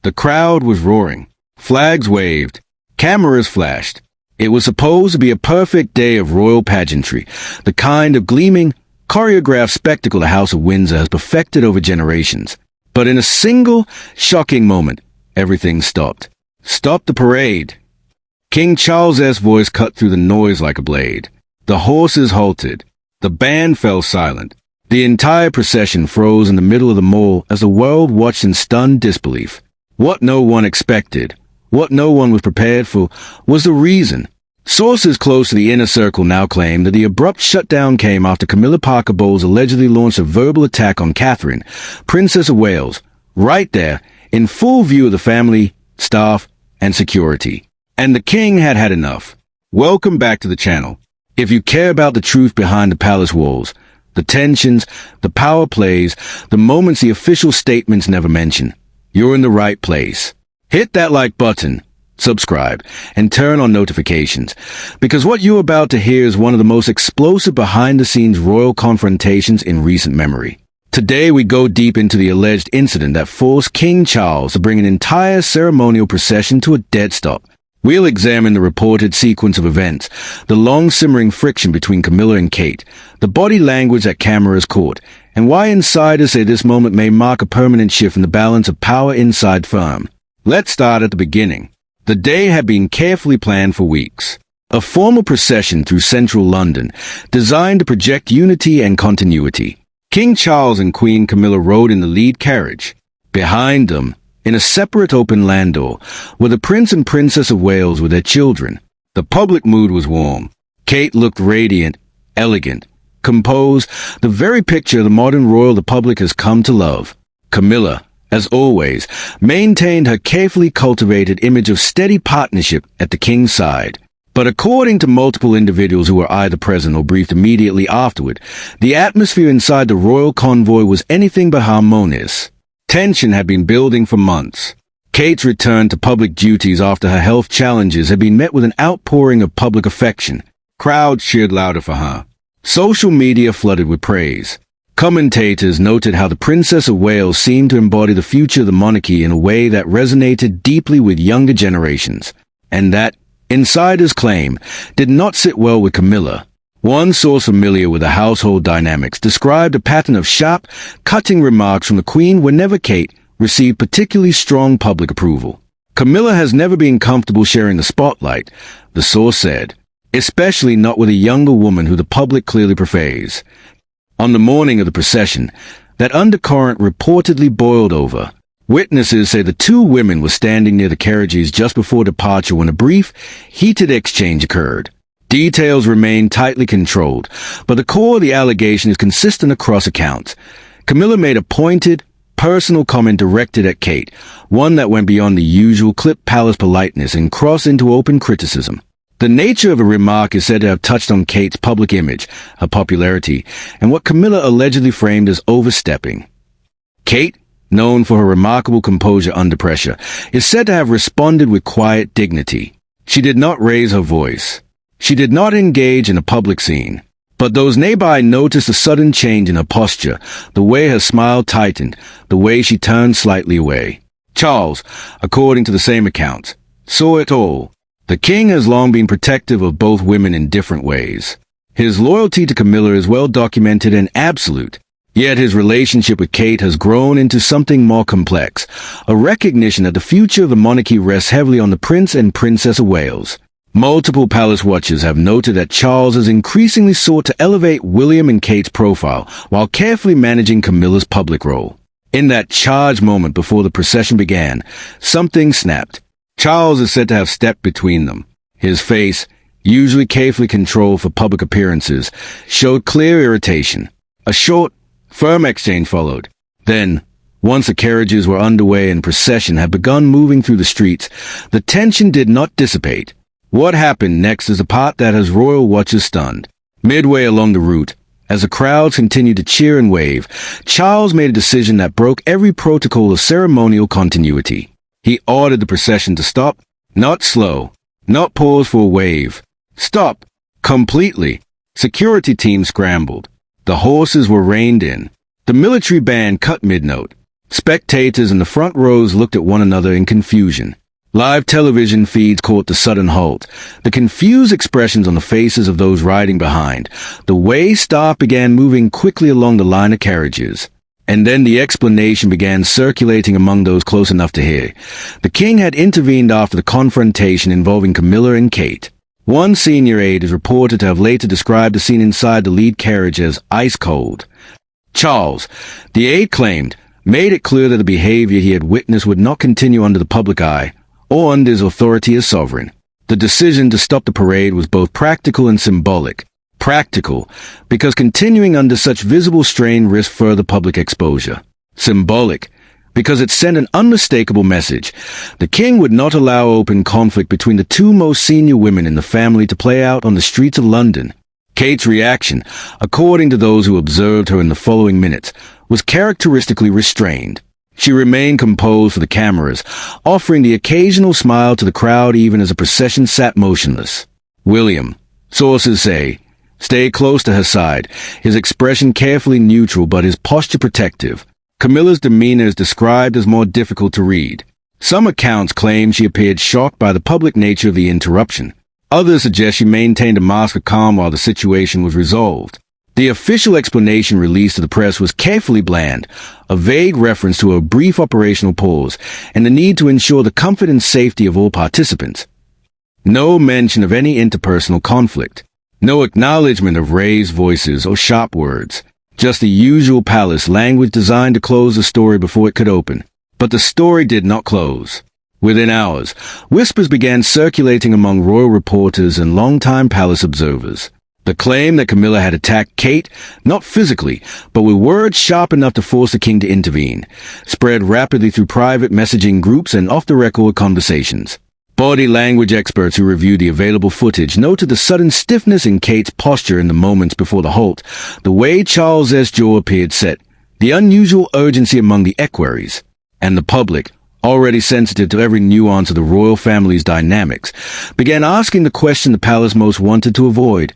The crowd was roaring. Flags waved. Cameras flashed. It was supposed to be a perfect day of royal pageantry, the kind of gleaming, choreographed spectacle the House of Windsor has perfected over generations. But in a single, shocking moment, everything stopped. Stop the parade. King Charles's voice cut through the noise like a blade. The horses halted. The band fell silent. The entire procession froze in the middle of the mall as the world watched in stunned disbelief. What no one expected, what no one was prepared for, was the reason. Sources close to the inner circle now claim that the abrupt shutdown came after Camilla Parker Bowles allegedly launched a verbal attack on Catherine, Princess of Wales, right there, in full view of the family, staff, and security. And the king had had enough. Welcome back to the channel. If you care about the truth behind the palace walls, the tensions, the power plays, the moments the official statements never mention, you're in the right place. Hit that like button, subscribe, and turn on notifications, because what you're about to hear is one of the most explosive behind-the-scenes royal confrontations in recent memory. Today we go deep into the alleged incident that forced King Charles to bring an entire ceremonial procession to a dead stop. We'll examine the reported sequence of events, the long-simmering friction between Camilla and Kate, the body language that cameras caught, and why insiders say this moment may mark a permanent shift in the balance of power inside firm. Let's start at the beginning. The day had been carefully planned for weeks. A formal procession through central London, designed to project unity and continuity. King Charles and Queen Camilla rode in the lead carriage. Behind them, in a separate open landau, were the Prince and Princess of Wales with their children. The public mood was warm. Kate looked radiant, elegant, composed, the very picture of the modern royal the public has come to love. Camilla, as always, maintained her carefully cultivated image of steady partnership at the king's side. But according to multiple individuals who were either present or briefed immediately afterward, the atmosphere inside the royal convoy was anything but harmonious. Tension had been building for months. Kate's return to public duties after her health challenges had been met with an outpouring of public affection. Crowds cheered louder for her. Social media flooded with praise. Commentators noted how the Princess of Wales seemed to embody the future of the monarchy in a way that resonated deeply with younger generations, and that, insiders claim, did not sit well with Camilla. One source familiar with the household dynamics described a pattern of sharp, cutting remarks from the Queen whenever Kate received particularly strong public approval. Camilla has never been comfortable sharing the spotlight, the source said, especially not with a younger woman who the public clearly prefers. On the morning of the procession, that undercurrent reportedly boiled over. Witnesses say the two women were standing near the carriages just before departure when a brief, heated exchange occurred. Details remain tightly controlled, but the core of the allegation is consistent across accounts. Camilla made a pointed, personal comment directed at Kate, one that went beyond the usual clipped palace politeness and crossed into open criticism. The nature of a remark is said to have touched on Kate's public image, her popularity, and what Camilla allegedly framed as overstepping. Kate, known for her remarkable composure under pressure, is said to have responded with quiet dignity. She did not raise her voice. She did not engage in a public scene. But those nearby noticed a sudden change in her posture, the way her smile tightened, the way she turned slightly away. Charles, according to the same accounts, saw it all. The king has long been protective of both women in different ways. His loyalty to Camilla is well documented and absolute. Yet his relationship with Kate has grown into something more complex, a recognition that the future of the monarchy rests heavily on the Prince and Princess of Wales. Multiple palace watchers have noted that Charles has increasingly sought to elevate William and Kate's profile while carefully managing Camilla's public role. In that charged moment before the procession began, something snapped. Charles is said to have stepped between them. His face, usually carefully controlled for public appearances, showed clear irritation. A short, firm exchange followed. Then, once the carriages were underway and procession had begun moving through the streets, the tension did not dissipate. What happened next is the part that has royal watchers stunned. Midway along the route, as the crowds continued to cheer and wave, Charles made a decision that broke every protocol of ceremonial continuity. He ordered the procession to stop, not slow, not pause for a wave. Stop, completely. Security teams scrambled. The horses were reined in. The military band cut mid-note. Spectators in the front rows looked at one another in confusion. Live television feeds caught the sudden halt, the confused expressions on the faces of those riding behind, the way staff began moving quickly along the line of carriages. And then the explanation began circulating among those close enough to hear. The king had intervened after the confrontation involving Camilla and Kate. One senior aide is reported to have later described the scene inside the lead carriage as ice cold. Charles, the aide claimed, made it clear that the behavior he had witnessed would not continue under the public eye, or under his authority as sovereign. The decision to stop the parade was both practical and symbolic. Practical, because continuing under such visible strain risked further public exposure. Symbolic, because it sent an unmistakable message. The king would not allow open conflict between the two most senior women in the family to play out on the streets of London. Kate's reaction, according to those who observed her in the following minutes, was characteristically restrained. She remained composed for the cameras, offering the occasional smile to the crowd even as the procession sat motionless. William, sources say, stayed close to her side, his expression carefully neutral but his posture protective. Camilla's demeanor is described as more difficult to read. Some accounts claim she appeared shocked by the public nature of the interruption. Others suggest she maintained a mask of calm while the situation was resolved. The official explanation released to the press was carefully bland, a vague reference to a brief operational pause, and the need to ensure the comfort and safety of all participants. No mention of any interpersonal conflict. No acknowledgement of raised voices or sharp words. Just the usual palace language designed to close the story before it could open. But the story did not close. Within hours, whispers began circulating among royal reporters and longtime palace observers. The claim that Camilla had attacked Kate, not physically, but with words sharp enough to force the king to intervene, spread rapidly through private messaging groups and off-the-record conversations. Body language experts who reviewed the available footage noted the sudden stiffness in Kate's posture in the moments before the halt, the way Charles's jaw appeared set, the unusual urgency among the equerries, and the public, already sensitive to every nuance of the royal family's dynamics, began asking the question the palace most wanted to avoid.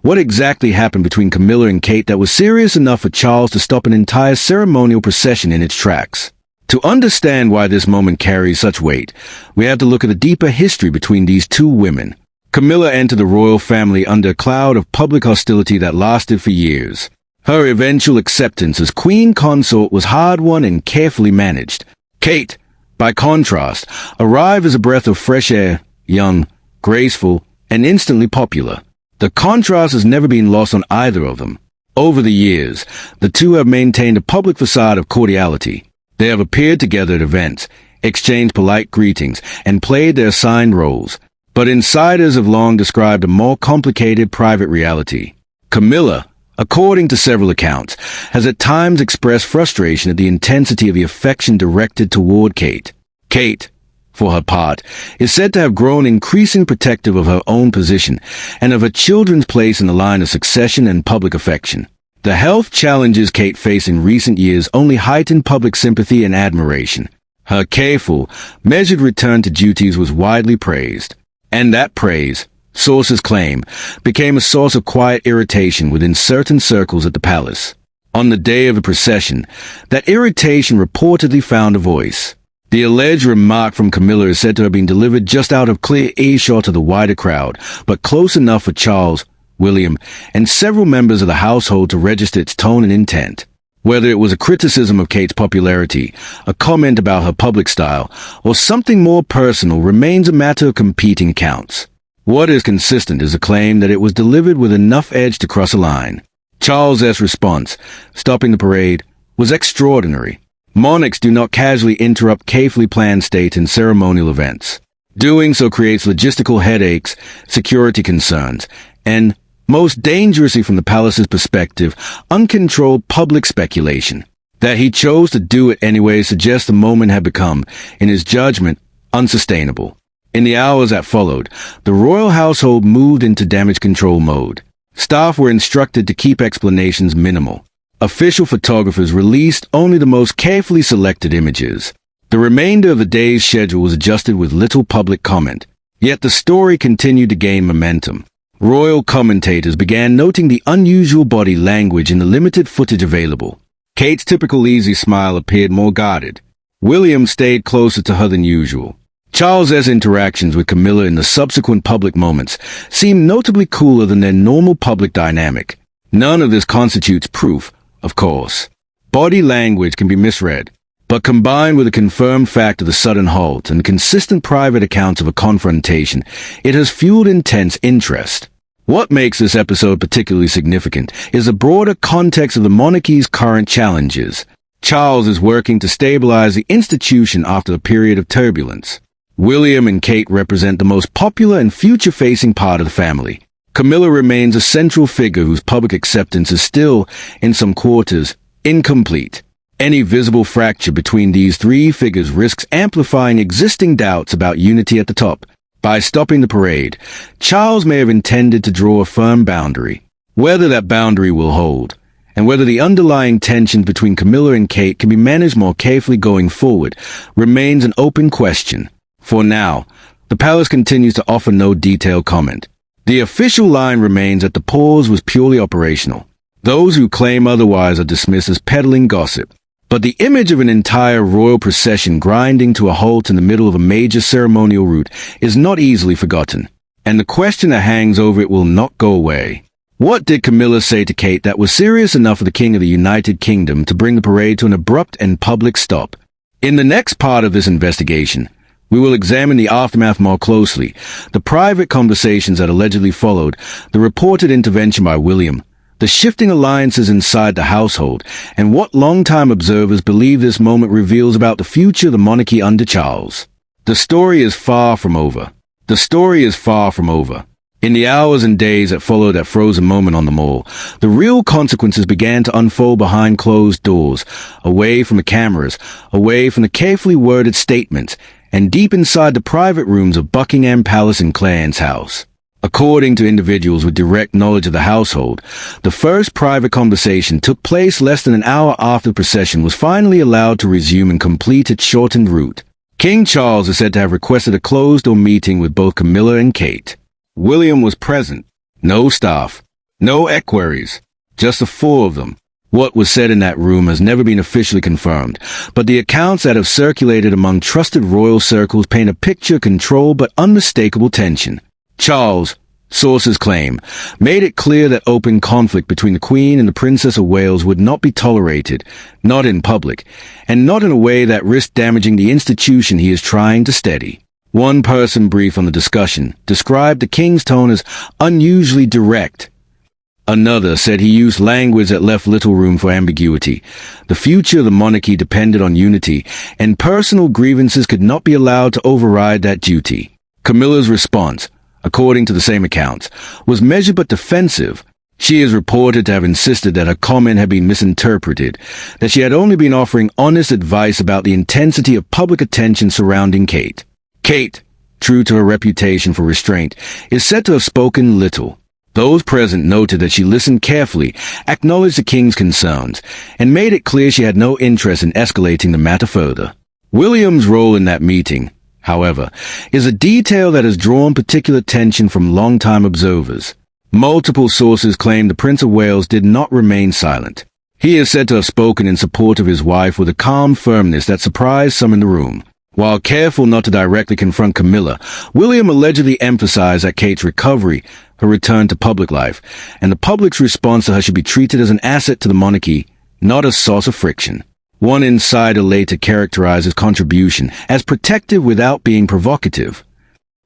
What exactly happened between Camilla and Kate that was serious enough for Charles to stop an entire ceremonial procession in its tracks? To understand why this moment carries such weight, we have to look at the deeper history between these two women. Camilla entered the royal family under a cloud of public hostility that lasted for years. Her eventual acceptance as queen consort was hard-won and carefully managed. Kate, by contrast, arrived as a breath of fresh air, young, graceful, and instantly popular. The contrast has never been lost on either of them. Over the years, the two have maintained a public facade of cordiality. They have appeared together at events, exchanged polite greetings, and played their assigned roles. But insiders have long described a more complicated private reality. Camilla, according to several accounts, has at times expressed frustration at the intensity of the affection directed toward Kate. Kate, for her part, is said to have grown increasingly protective of her own position and of her children's place in the line of succession and public affection. The health challenges Kate faced in recent years only heightened public sympathy and admiration. Her careful, measured return to duties was widely praised. And that praise, sources claim, became a source of quiet irritation within certain circles at the palace. On the day of the procession, that irritation reportedly found a voice. The alleged remark from Camilla is said to have been delivered just out of clear earshot of the wider crowd, but close enough for Charles, William, and several members of the household to register its tone and intent. Whether it was a criticism of Kate's popularity, a comment about her public style, or something more personal remains a matter of competing accounts. What is consistent is a claim that it was delivered with enough edge to cross a line. Charles's response, stopping the parade, was extraordinary. Monarchs do not casually interrupt carefully planned state and ceremonial events. Doing so creates logistical headaches, security concerns, and, most dangerously from the palace's perspective, uncontrolled public speculation. That he chose to do it anyway suggests the moment had become, in his judgment, unsustainable. In the hours that followed, the royal household moved into damage control mode. Staff were instructed to keep explanations minimal. Official photographers released only the most carefully selected images. The remainder of the day's schedule was adjusted with little public comment. Yet the story continued to gain momentum. Royal commentators began noting the unusual body language in the limited footage available. Kate's typical easy smile appeared more guarded. William stayed closer to her than usual. Charles's interactions with Camilla in the subsequent public moments seemed notably cooler than their normal public dynamic. None of this constitutes proof, of course. Body language can be misread, but combined with the confirmed fact of the sudden halt and consistent private accounts of a confrontation, it has fueled intense interest. What makes this episode particularly significant is the broader context of the monarchy's current challenges. Charles is working to stabilize the institution after a period of turbulence. William and Kate represent the most popular and future-facing part of the family. Camilla remains a central figure whose public acceptance is still, in some quarters, incomplete. Any visible fracture between these three figures risks amplifying existing doubts about unity at the top. By stopping the parade, Charles may have intended to draw a firm boundary. Whether that boundary will hold, and whether the underlying tension between Camilla and Kate can be managed more carefully going forward, remains an open question. For now, the palace continues to offer no detailed comment. The official line remains that the pause was purely operational. Those who claim otherwise are dismissed as peddling gossip. But the image of an entire royal procession grinding to a halt in the middle of a major ceremonial route is not easily forgotten, and the question that hangs over it will not go away. What did Camilla say to Kate that was serious enough for the King of the United Kingdom to bring the parade to an abrupt and public stop? In the next part of this investigation, we will examine the aftermath more closely, the private conversations that allegedly followed, the reported intervention by William, the shifting alliances inside the household, and what longtime observers believe this moment reveals about the future of the monarchy under Charles. The story is far from over. The story is far from over. In the hours and days that followed that frozen moment on the Mall, the real consequences began to unfold behind closed doors, away from the cameras, away from the carefully worded statements, and deep inside the private rooms of Buckingham Palace and Clarence House. According to individuals with direct knowledge of the household, the first private conversation took place less than an hour after the procession was finally allowed to resume and complete its shortened route. King Charles is said to have requested a closed-door meeting with both Camilla and Kate. William was present. No staff. No equerries. Just the four of them. What was said in that room has never been officially confirmed, but the accounts that have circulated among trusted royal circles paint a picture of controlled but unmistakable tension. Charles, sources claim, made it clear that open conflict between the Queen and the Princess of Wales would not be tolerated, not in public, and not in a way that risked damaging the institution he is trying to steady. One person briefed on the discussion described the King's tone as unusually direct. Another said he used language that left little room for ambiguity. The future of the monarchy depended on unity, and personal grievances could not be allowed to override that duty. Camilla's response, according to the same accounts, was measured but defensive. She is reported to have insisted that her comment had been misinterpreted, that she had only been offering honest advice about the intensity of public attention surrounding Kate. Kate, true to her reputation for restraint, is said to have spoken little. Those present noted that she listened carefully, acknowledged the king's concerns, and made it clear she had no interest in escalating the matter further. William's role in that meeting, however, is a detail that has drawn particular attention from longtime observers. Multiple sources claim the Prince of Wales did not remain silent. He is said to have spoken in support of his wife with a calm firmness that surprised some in the room. While careful not to directly confront Camilla, William allegedly emphasized that Kate's recovery, her return to public life, and the public's response to her should be treated as an asset to the monarchy, not a source of friction. One insider later characterized his contribution as protective without being provocative.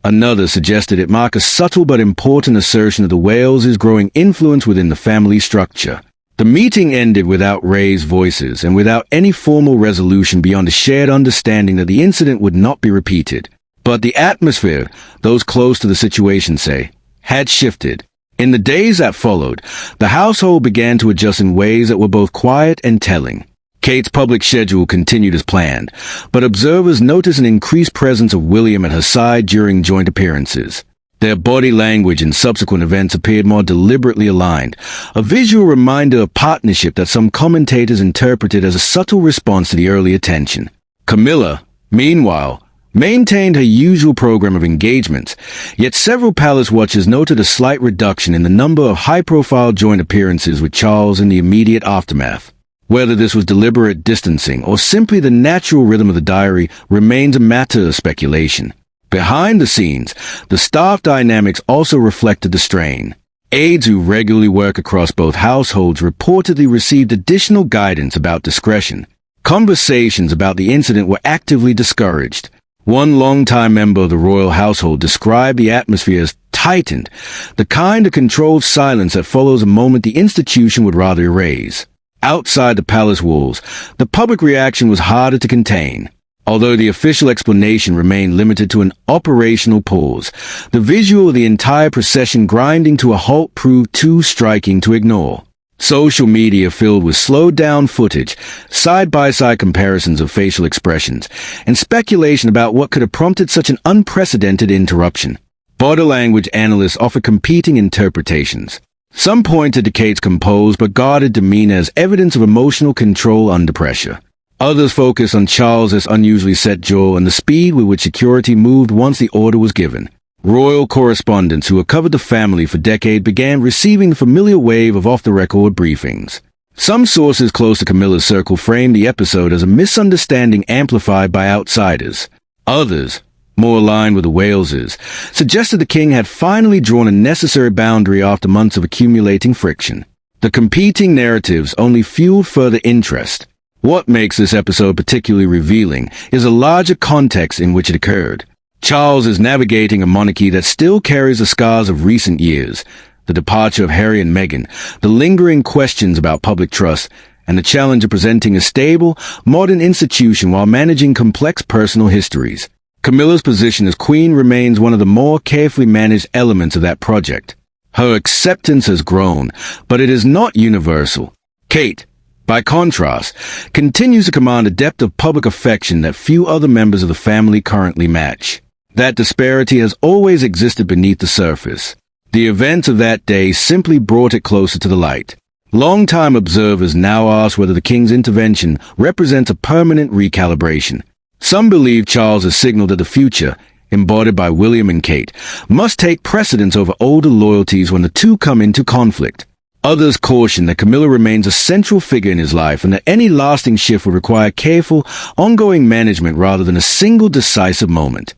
Another suggested it marked a subtle but important assertion of the Wales's growing influence within the family structure. The meeting ended without raised voices and without any formal resolution beyond a shared understanding that the incident would not be repeated. But the atmosphere, those close to the situation say, had shifted. In the days that followed, the household began to adjust in ways that were both quiet and telling. Kate's public schedule continued as planned, but observers noticed an increased presence of William at her side during joint appearances. Their body language in subsequent events appeared more deliberately aligned, a visual reminder of partnership that some commentators interpreted as a subtle response to the earlier tension. Camilla, meanwhile, maintained her usual program of engagements, yet several palace watchers noted a slight reduction in the number of high-profile joint appearances with Charles in the immediate aftermath. Whether this was deliberate distancing or simply the natural rhythm of the diary remains a matter of speculation. Behind the scenes, the staff dynamics also reflected the strain. Aides who regularly work across both households reportedly received additional guidance about discretion. Conversations about the incident were actively discouraged. One longtime member of the royal household described the atmosphere as tightened, the kind of controlled silence that follows a moment the institution would rather erase. Outside the palace walls, the public reaction was harder to contain. Although the official explanation remained limited to an operational pause, the visual of the entire procession grinding to a halt proved too striking to ignore. Social media filled with slowed-down footage, side-by-side comparisons of facial expressions, and speculation about what could have prompted such an unprecedented interruption. Body language analysts offered competing interpretations. Some pointed to Kate's composed but guarded demeanor as evidence of emotional control under pressure. Others focused on Charles's unusually set jaw and the speed with which security moved once the order was given. Royal correspondents who had covered the family for decades began receiving the familiar wave of off-the-record briefings. Some sources close to Camilla's circle framed the episode as a misunderstanding amplified by outsiders. Others, more aligned with the Waleses, suggested the king had finally drawn a necessary boundary after months of accumulating friction. The competing narratives only fueled further interest. What makes this episode particularly revealing is a larger context in which it occurred. Charles is navigating a monarchy that still carries the scars of recent years, the departure of Harry and Meghan, the lingering questions about public trust, and the challenge of presenting a stable, modern institution while managing complex personal histories. Camilla's position as queen remains one of the more carefully managed elements of that project. Her acceptance has grown, but it is not universal. Kate, by contrast, continues to command a depth of public affection that few other members of the family currently match. That disparity has always existed beneath the surface. The events of that day simply brought it closer to the light. Longtime observers now ask whether the king's intervention represents a permanent recalibration. Some believe Charles has signaled that the future, embodied by William and Kate, must take precedence over older loyalties when the two come into conflict. Others caution that Camilla remains a central figure in his life and that any lasting shift will require careful, ongoing management rather than a single decisive moment.